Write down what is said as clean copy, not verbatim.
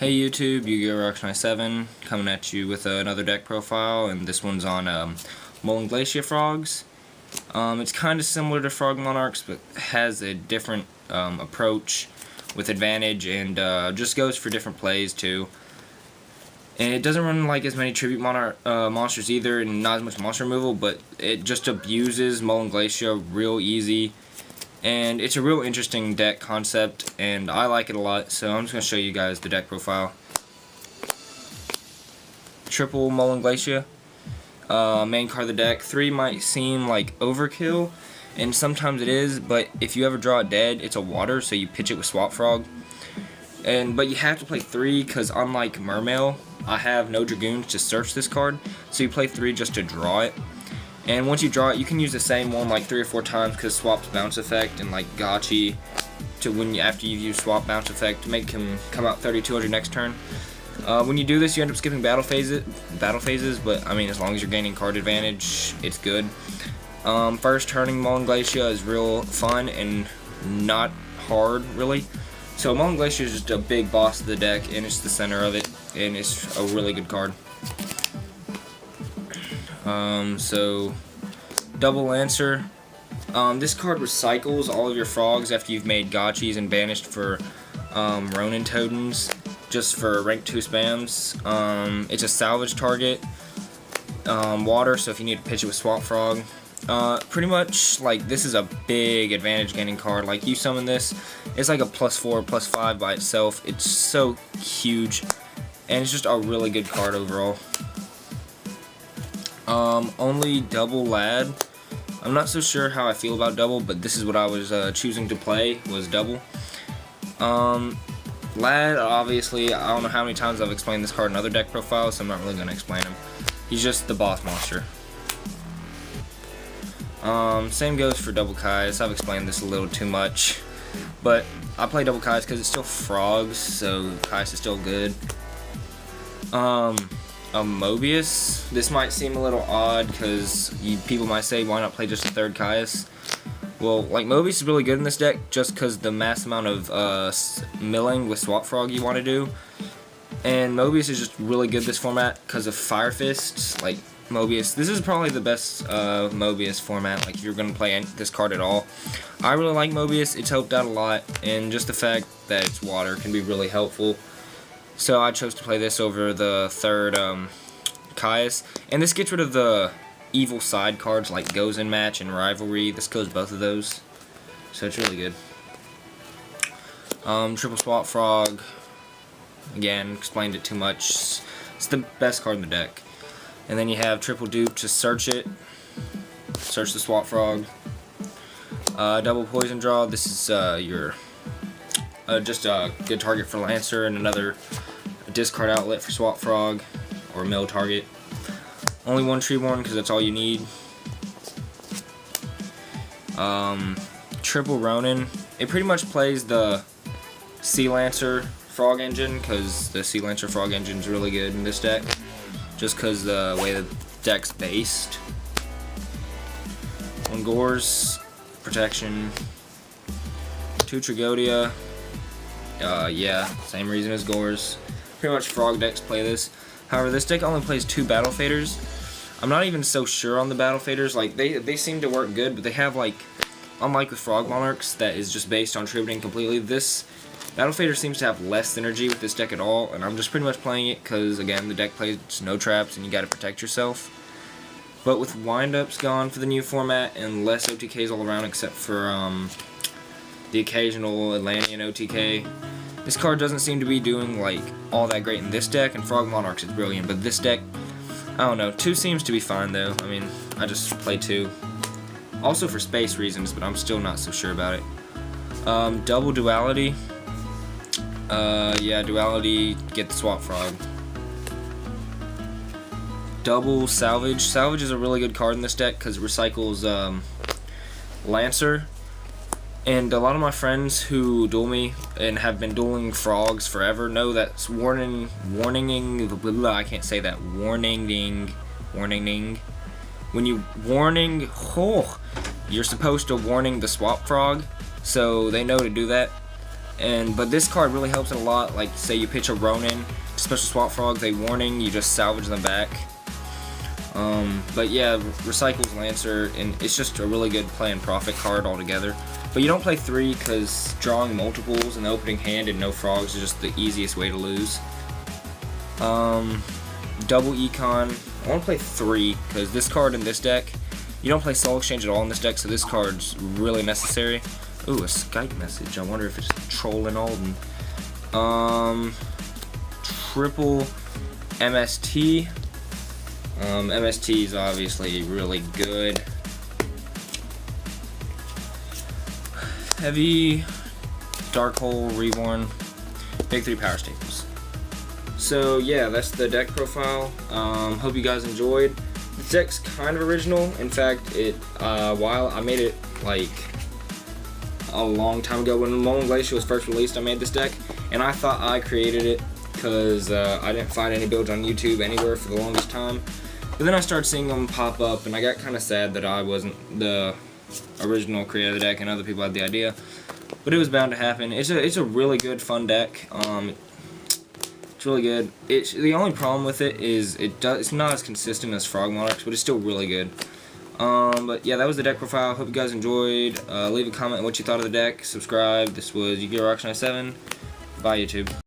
Hey YouTube, Yu-Gi-Oh! Rocks 97 coming at you with another deck profile, and this one's on Moulinglacia frogs. It's kind of similar to Frog Monarchs, but has a different approach with advantage, and just goes for different plays too. And it doesn't run like as many tribute monsters either, and not as much monster removal, but it just abuses Moulinglacia real easy. And it's a real interesting deck concept, and I like it a lot, so I'm just going to show you guys the deck profile. Triple Moulinglacia, main card of the deck. 3 might seem like overkill, and sometimes it is, but if you ever draw it dead, it's a water, so you pitch it with Swap Frog. But you have to play 3, because unlike Mermail, I have no Dragoons to search this card, so you play 3 just to draw it. And once you draw it, you can use the same one like 3 or 4 times because swaps bounce effect and like Gotchi to after you've used swap bounce effect to make him come out 3200 next turn. When you do this, you end up skipping battle phases, but I mean, as long as you're gaining card advantage, it's good. First turning Moulinglacia is real fun and not hard really. So Moulinglacia is just a big boss of the deck, and it's the center of it, and it's a really good card. So double Lancer. This card recycles all of your frogs after you've made Gotchis and banished for Ronin Totems, just for rank 2 spams. It's a salvage target. Water, so if you need to pitch it with Swap Frog. Pretty much, like, this is a big advantage gaining card. Like, you summon this, it's like a +4, +5 by itself. It's so huge, and it's just a really good card overall. Only double Lad. I'm not so sure how I feel about double, but this is what I was choosing to play, was double. Lad, obviously, I don't know how many times I've explained this card in other deck profiles, so I'm not really going to explain him. He's just the boss monster. Same goes for double Kais. I've explained this a little too much, but I play double Kais because it's still frogs, so Kais is still good. Mobius. This might seem a little odd because people might say, why not play just a third Caius? Well, like, Mobius is really good in this deck just because the mass amount of milling with Swap Frog you want to do. And Mobius is just really good this format because of Fire Fists. Like, Mobius, this is probably the best Mobius format, like, if you're going to play this card at all. I really like Mobius. It's helped out a lot, and just the fact that it's water can be really helpful. So I chose to play this over the third Caius. And this gets rid of the evil side cards like Goes in Match and Rivalry. This kills both of those. So it's really good. Triple Swap Frog. Again, explained it too much. It's the best card in the deck. And then you have Triple Dupe to search it. Search the Swap Frog. Double Poison Draw. This is your just a good target for Lancer, and another discard outlet for Swap Frog or mill target. Only one Treeborn because that's all you need. Triple Ronin. It pretty much plays the Sea Lancer Frog Engine because the Sea Lancer Frog Engine is really good in this deck, just because the way the deck's based. One Gores, protection. 2 Tragodia. Yeah, same reason as Gores. Pretty much frog decks play this. However, this deck only plays 2 Battle Faders. I'm not even so sure on the Battle Faders. Like, they seem to work good, but they have, like, unlike with Frog Monarchs, that is just based on tributing completely, this Battle Fader seems to have less synergy with this deck at all, and I'm just pretty much playing it because, again, the deck plays no traps and you gotta protect yourself. But with windups gone for the new format and less OTKs all around except for the occasional Atlantean OTK, this card doesn't seem to be doing like all that great in this deck, and Frog Monarchs is brilliant, but this deck, I don't know, 2 seems to be fine though. I mean, I just play 2. Also for space reasons, but I'm still not so sure about it. Double Duality. Yeah, Duality, get the Swap Frog. Double Salvage. Salvage is a really good card in this deck because it recycles Lancer. And a lot of my friends who duel me and have been dueling frogs forever know that's warning, I can't say that, warning, when you you're supposed to warning the Swap Frog, so they know to do that. But this card really helps it a lot. Like, say you pitch a Ronin, special swap frogs, a warning, you just salvage them back. But yeah, recycles Lancer, and it's just a really good play and profit card altogether. But you don't play 3 because drawing multiples in the opening hand and no frogs is just the easiest way to lose. Double econ. I want to play 3 because this card in this deck, you don't play Soul Exchange at all in this deck, so this card's really necessary. Ooh, a Skype message. I wonder if it's trolling Alden. Triple MST. MST is obviously really good. Heavy, Dark Hole, Reborn, big 3 power staples. So yeah, that's the deck profile. Hope you guys enjoyed. This deck's kind of original. In fact, while I made it like a long time ago when Moulinglacia was first released, I made this deck, and I thought I created it because I didn't find any builds on YouTube anywhere for the longest time. But then I started seeing them pop up, and I got kind of sad that I wasn't the original creator of the deck and other people had the idea. But it was bound to happen. It's a really good, fun deck. It's really good. The only problem with it is it's not as consistent as Frog Monarchs, but it's still really good. But yeah, that was the deck profile. Hope you guys enjoyed. Leave a comment on what you thought of the deck. Subscribe. This was Yu-Gi-Oh! Rock 97. Bye, YouTube.